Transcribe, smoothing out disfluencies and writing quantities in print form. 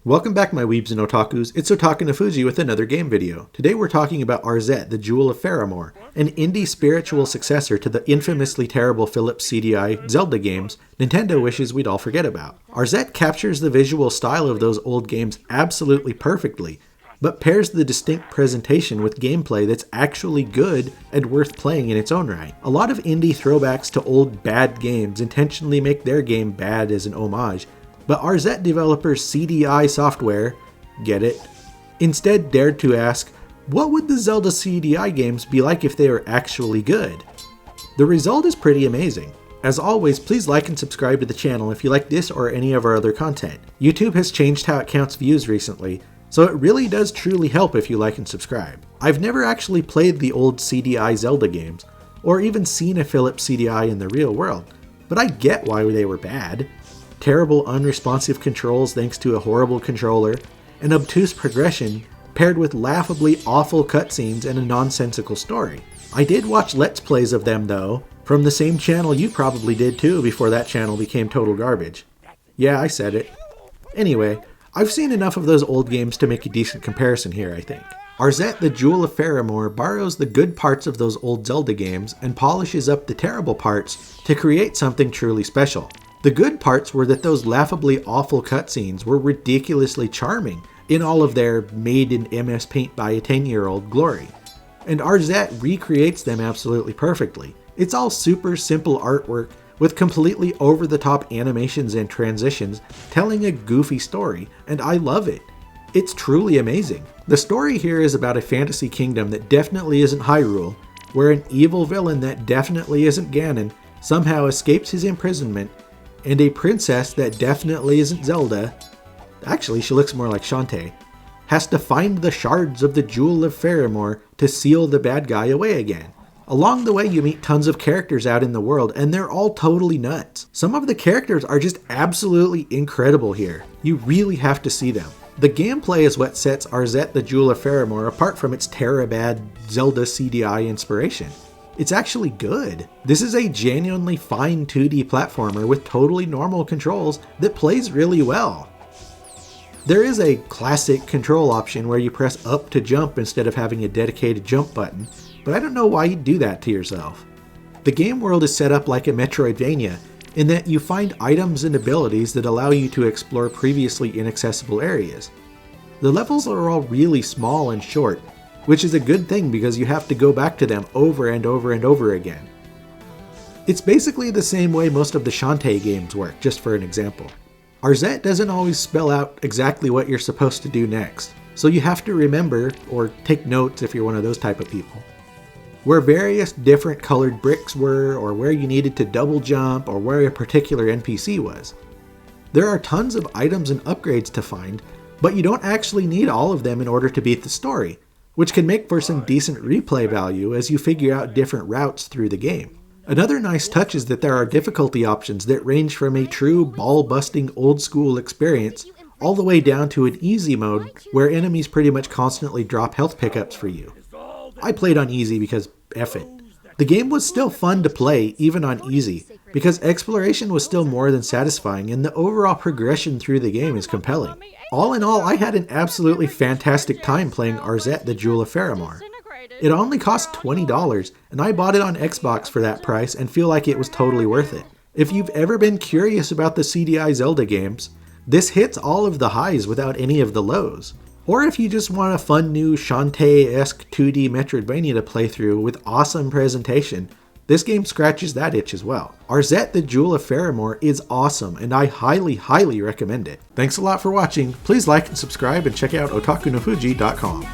Welcome back my weebs and otakus, it's Otakunofuji with another game video. Today we're talking about Arzette, the Jewel of Faramore, an indie spiritual successor to the infamously terrible Philips CD-i Zelda games Nintendo wishes we'd all forget about. Arzette captures the visual style of those old games absolutely perfectly, but pairs the distinct presentation with gameplay that's actually good and worth playing in its own right. A lot of indie throwbacks to old bad games intentionally make their game bad as an homage, but Arzette developers CD-i Software, get it, instead dared to ask, what would the Zelda CD-i games be like if they were actually good? The result is pretty amazing. As always, please like and subscribe to the channel if you like this or any of our other content. YouTube has changed how it counts views recently, so it really does truly help if you like and subscribe. I've never actually played the old CD-i Zelda games, or even seen a Philips CD-i in the real world, but I get why they were bad. Terrible unresponsive controls thanks to a horrible controller, and obtuse progression paired with laughably awful cutscenes and a nonsensical story. I did watch Let's Plays of them though, from the same channel you probably did too before that channel became total garbage. Yeah, I said it. Anyway, I've seen enough of those old games to make a decent comparison here, I think. Arzette, the Jewel of Faramore borrows the good parts of those old Zelda games and polishes up the terrible parts to create something truly special. The good parts were that those laughably awful cutscenes were ridiculously charming in all of their made in MS Paint by a 10-year-old glory. And Arzette recreates them absolutely perfectly. It's all super simple artwork with completely over-the-top animations and transitions telling a goofy story, and I love it. It's truly amazing. The story here is about a fantasy kingdom that definitely isn't Hyrule, where an evil villain that definitely isn't Ganon somehow escapes his imprisonment, and a princess that definitely isn't Zelda, actually she looks more like Shantae, has to find the shards of the Jewel of Faramore to seal the bad guy away again. Along the way you meet tons of characters out in the world and they're all totally nuts. Some of the characters are just absolutely incredible here. You really have to see them. The gameplay is what sets Arzette the Jewel of Faramore apart from its Terabad Zelda CD-i inspiration. It's actually good. This is a genuinely fine 2D platformer with totally normal controls that plays really well. There is a classic control option where you press up to jump instead of having a dedicated jump button, but I don't know why you'd do that to yourself. The game world is set up like a Metroidvania in that you find items and abilities that allow you to explore previously inaccessible areas. The levels are all really small and short, which is a good thing because you have to go back to them over and over and over again. It's basically the same way most of the Shantae games work, just for an example. Arzette doesn't always spell out exactly what you're supposed to do next, so you have to remember, or take notes if you're one of those type of people, where various different colored bricks were, or where you needed to double jump, or where a particular NPC was. There are tons of items and upgrades to find, but you don't actually need all of them in order to beat the story, which can make for some decent replay value as you figure out different routes through the game. Another nice touch is that there are difficulty options that range from a true ball-busting old-school experience all the way down to an easy mode where enemies pretty much constantly drop health pickups for you. I played on easy because F it. The game was still fun to play even on easy because exploration was still more than satisfying and the overall progression through the game is compelling. All in all, I had an absolutely fantastic time playing Arzette the Jewel of Faramore. It only cost $20 and I bought it on Xbox for that price and feel like it was totally worth it. If you've ever been curious about the CD-i Zelda games, this hits all of the highs without any of the lows. Or if you just want a fun new Shantae-esque 2D Metroidvania to play through with awesome presentation, this game scratches that itch as well. Arzette the Jewel of Faramore is awesome and I highly recommend it. Thanks a lot for watching, please like and subscribe and check out otakunofuji.com.